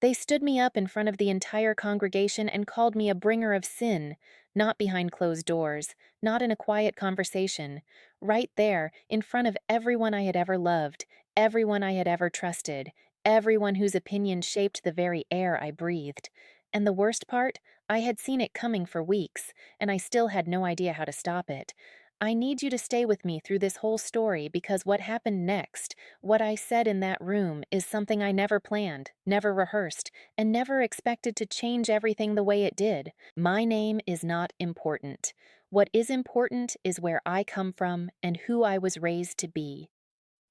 They stood me up in front of the entire congregation and called me a bringer of sin, not behind closed doors, not in a quiet conversation, right there, in front of everyone I had ever loved, everyone I had ever trusted, everyone whose opinion shaped the very air I breathed. And the worst part, I had seen it coming for weeks, and I still had no idea how to stop it. I need you to stay with me through this whole story because what happened next, what I said in that room, is something I never planned, never rehearsed, and never expected to change everything the way it did. My name is not important. What is important is where I come from and who I was raised to be.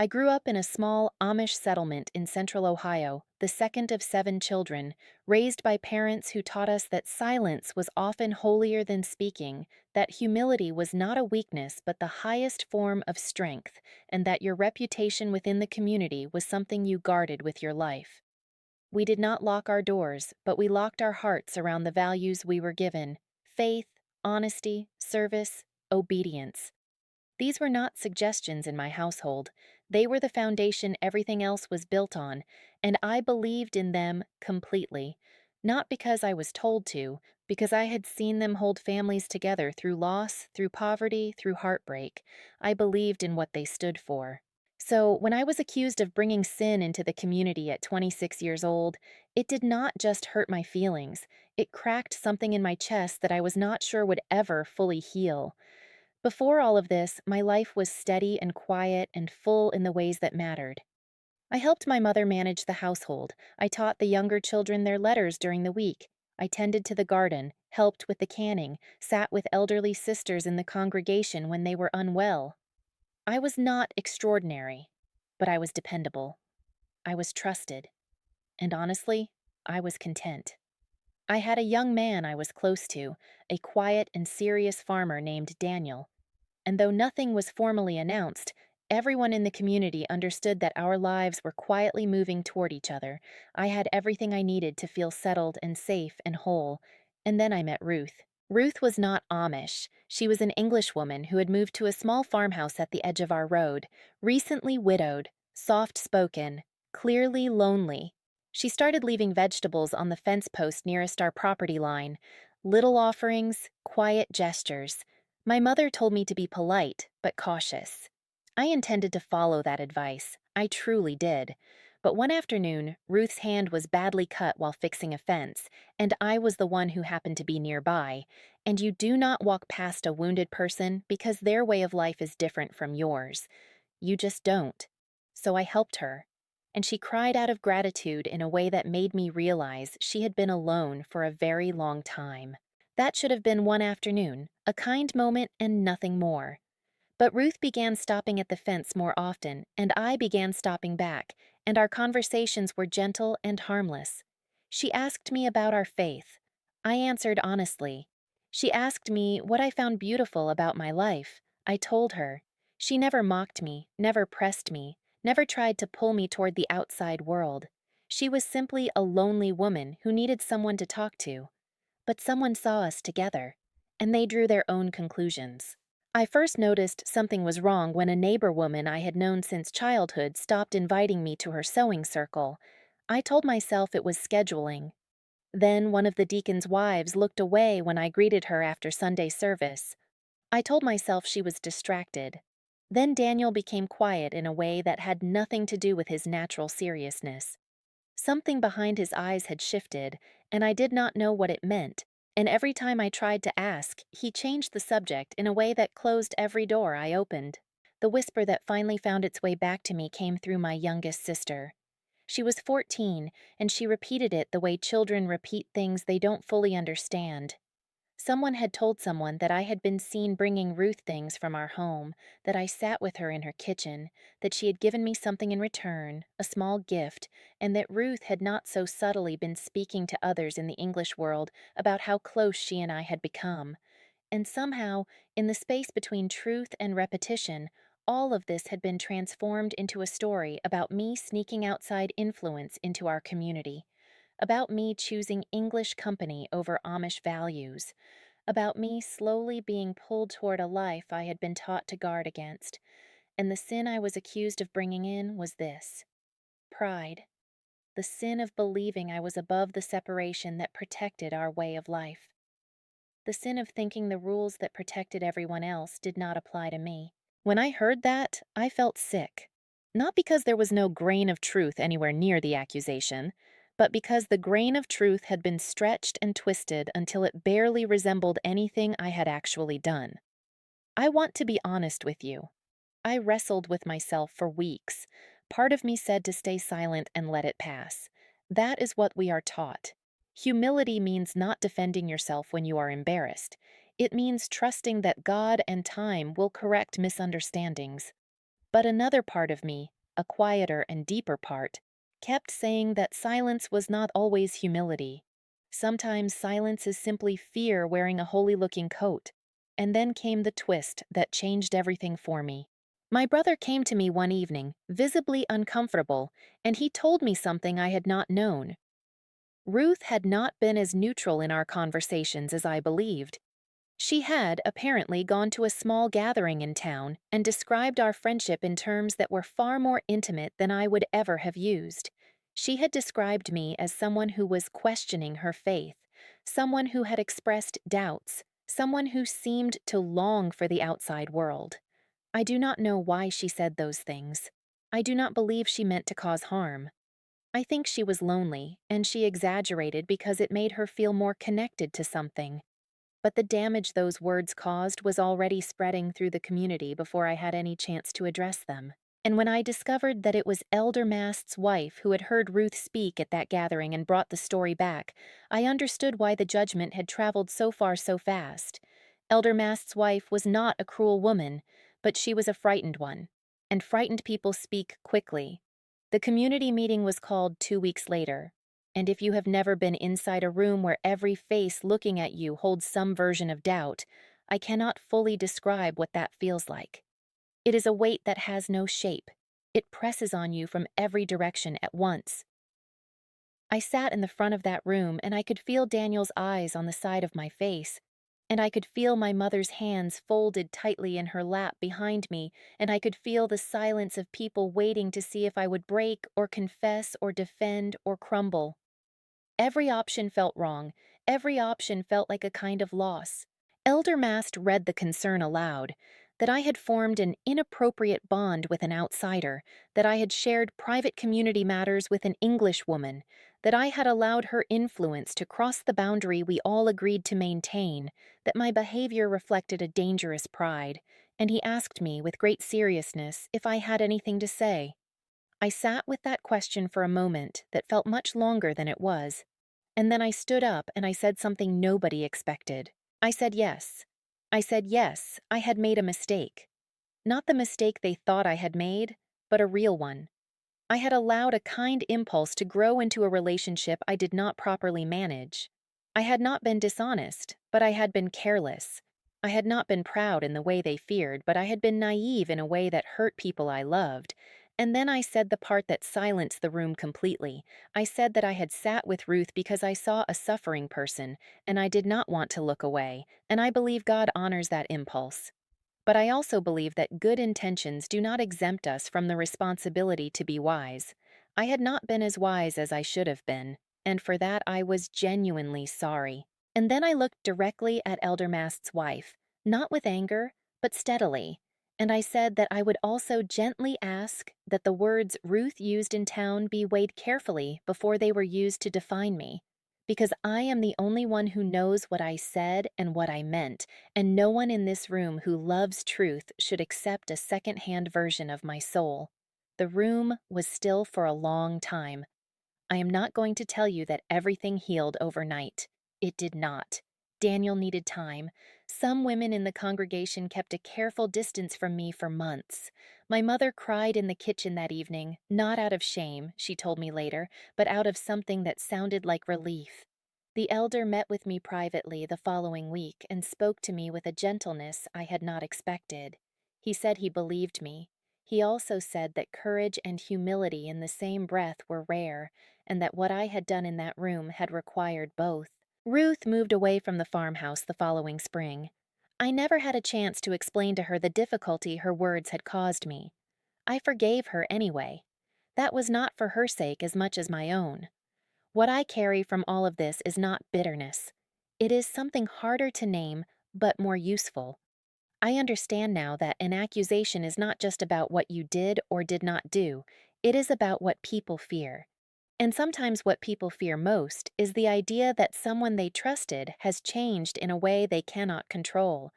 I grew up in a small Amish settlement in central Ohio, the second of 7 children, raised by parents who taught us that silence was often holier than speaking, that humility was not a weakness but the highest form of strength, and that your reputation within the community was something you guarded with your life. We did not lock our doors, but we locked our hearts around the values we were given: faith, honesty, service, obedience. These were not suggestions in my household. They were the foundation everything else was built on, and I believed in them completely. Not because I was told to, because I had seen them hold families together through loss, through poverty, through heartbreak. I believed in what they stood for. So, when I was accused of bringing sin into the community at 26 years old, it did not just hurt my feelings, it cracked something in my chest that I was not sure would ever fully heal. Before all of this, my life was steady and quiet and full in the ways that mattered. I helped my mother manage the household. I taught the younger children their letters during the week. I tended to the garden, helped with the canning, sat with elderly sisters in the congregation when they were unwell. I was not extraordinary, but I was dependable. I was trusted. And honestly, I was content. I had a young man I was close to, a quiet and serious farmer named Daniel. And though nothing was formally announced, everyone in the community understood that our lives were quietly moving toward each other. I had everything I needed to feel settled and safe and whole. And then I met Ruth. Ruth was not Amish. She was an Englishwoman who had moved to a small farmhouse at the edge of our road, recently widowed, soft-spoken, clearly lonely. She started leaving vegetables on the fence post nearest our property line. Little offerings, quiet gestures. My mother told me to be polite, but cautious. I intended to follow that advice. I truly did. But one afternoon, Ruth's hand was badly cut while fixing a fence, and I was the one who happened to be nearby. And you do not walk past a wounded person because their way of life is different from yours. You just don't. So I helped her. And she cried out of gratitude in a way that made me realize she had been alone for a very long time. That should have been one afternoon, a kind moment and nothing more. But Ruth began stopping at the fence more often, and I began stopping back, and our conversations were gentle and harmless. She asked me about our faith. I answered honestly. She asked me what I found beautiful about my life. I told her. She never mocked me, never pressed me, never tried to pull me toward the outside world. She was simply a lonely woman who needed someone to talk to. But someone saw us together, and they drew their own conclusions. I first noticed something was wrong when a neighbor woman I had known since childhood stopped inviting me to her sewing circle. I told myself it was scheduling. Then one of the deacon's wives looked away when I greeted her after Sunday service. I told myself she was distracted. Then Daniel became quiet in a way that had nothing to do with his natural seriousness. Something behind his eyes had shifted, and I did not know what it meant, and every time I tried to ask, he changed the subject in a way that closed every door I opened. The whisper that finally found its way back to me came through my youngest sister. She was 14, and she repeated it the way children repeat things they don't fully understand. Someone had told someone that I had been seen bringing Ruth things from our home, that I sat with her in her kitchen, that she had given me something in return, a small gift, and that Ruth had not so subtly been speaking to others in the English world about how close she and I had become. And somehow, in the space between truth and repetition, all of this had been transformed into a story about me sneaking outside influence into our community, about me choosing English company over Amish values, about me slowly being pulled toward a life I had been taught to guard against. And the sin I was accused of bringing in was this: pride. the sin of believing I was above the separation that protected our way of life. The sin of thinking the rules that protected everyone else did not apply to me. When I heard that, I felt sick. Not because there was no grain of truth anywhere near the accusation, but because the grain of truth had been stretched and twisted until it barely resembled anything I had actually done. I want to be honest with you. I wrestled with myself for weeks. Part of me said to stay silent and let it pass. That is what we are taught. Humility means not defending yourself when you are embarrassed. It means trusting that God and time will correct misunderstandings. But another part of me, a quieter and deeper part, kept saying that silence was not always humility. Sometimes silence is simply fear wearing a holy-looking coat. And then came the twist that changed everything for me. My brother came to me one evening, visibly uncomfortable, and he told me something I had not known. Ruth had not been as neutral in our conversations as I believed. She had, apparently, gone to a small gathering in town and described our friendship in terms that were far more intimate than I would ever have used. She had described me as someone who was questioning her faith, someone who had expressed doubts, someone who seemed to long for the outside world. I do not know why she said those things. I do not believe she meant to cause harm. I think she was lonely, and she exaggerated because it made her feel more connected to something. But the damage those words caused was already spreading through the community before I had any chance to address them. And when I discovered that it was Elder Mast's wife who had heard Ruth speak at that gathering and brought the story back, I understood why the judgment had traveled so far so fast. Elder Mast's wife was not a cruel woman, but she was a frightened one. And frightened people speak quickly. The community meeting was called 2 weeks later. And if you have never been inside a room where every face looking at you holds some version of doubt, I cannot fully describe what that feels like. It is a weight that has no shape. It presses on you from every direction at once. I sat in the front of that room and I could feel Daniel's eyes on the side of my face, and I could feel my mother's hands folded tightly in her lap behind me, and I could feel the silence of people waiting to see if I would break or confess or defend or crumble. Every option felt wrong. Every option felt like a kind of loss. Elder Mast read the concern aloud, that I had formed an inappropriate bond with an outsider, that I had shared private community matters with an English woman, that I had allowed her influence to cross the boundary we all agreed to maintain, that my behavior reflected a dangerous pride, and he asked me with great seriousness if I had anything to say. I sat with that question for a moment that felt much longer than it was, and then I stood up and I said something nobody expected. I said yes. I said yes, I had made a mistake. Not the mistake they thought I had made, but a real one. I had allowed a kind impulse to grow into a relationship I did not properly manage. I had not been dishonest, but I had been careless. I had not been proud in the way they feared, but I had been naive in a way that hurt people I loved. And then I said the part that silenced the room completely. I said that I had sat with Ruth because I saw a suffering person, and I did not want to look away, and I believe God honors that impulse. But I also believe that good intentions do not exempt us from the responsibility to be wise. I had not been as wise as I should have been, and for that I was genuinely sorry. And then I looked directly at Elder Mast's wife, not with anger, but steadily, and I said that I would also gently ask that the words Ruth used in town be weighed carefully before they were used to define me, because I am the only one who knows what I said and what I meant, and no one in this room who loves truth should accept a second-hand version of my soul. The room was still for a long time. I am not going to tell you that everything healed overnight. It did not. Daniel needed time. Some women in the congregation kept a careful distance from me for months. My mother cried in the kitchen that evening, not out of shame, she told me later, but out of something that sounded like relief. The elder met with me privately the following week and spoke to me with a gentleness I had not expected. He said he believed me. He also said that courage and humility in the same breath were rare, and that what I had done in that room had required both. Ruth moved away from the farmhouse the following spring. I never had a chance to explain to her the difficulty her words had caused me. I forgave her anyway. That was not for her sake as much as my own. What I carry from all of this is not bitterness. It is something harder to name, but more useful. I understand now that an accusation is not just about what you did or did not do, it is about what people fear. And sometimes what people fear most is the idea that someone they trusted has changed in a way they cannot control.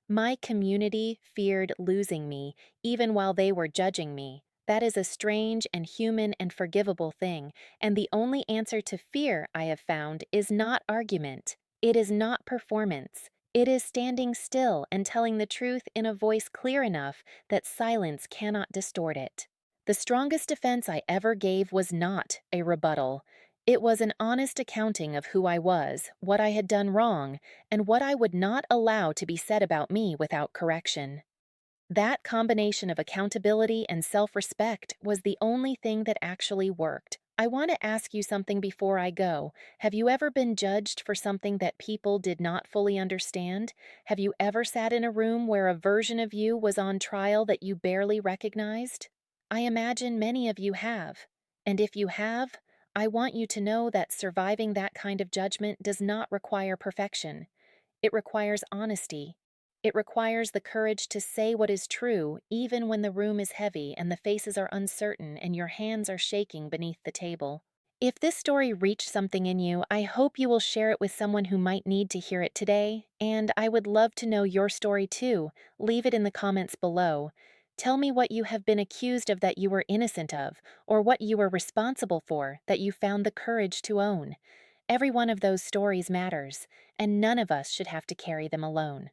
My community feared losing me, even while they were judging me. That is a strange and human and forgivable thing, and the only answer to fear I have found is not argument. It is not performance. It is standing still and telling the truth in a voice clear enough that silence cannot distort it. The strongest defense I ever gave was not a rebuttal. It was an honest accounting of who I was, what I had done wrong, and what I would not allow to be said about me without correction. That combination of accountability and self respect was the only thing that actually worked. I want to ask you something before I go. Have you ever been judged for something that people did not fully understand? Have you ever sat in a room where a version of you was on trial that you barely recognized? I imagine many of you have. And if you have, I want you to know that surviving that kind of judgment does not require perfection. It requires honesty. It requires the courage to say what is true, even when the room is heavy and the faces are uncertain and your hands are shaking beneath the table. If this story reached something in you, I hope you will share it with someone who might need to hear it today, and I would love to know your story too. Leave it in the comments below. Tell me what you have been accused of that you were innocent of, or what you were responsible for that you found the courage to own. Every one of those stories matters, and none of us should have to carry them alone.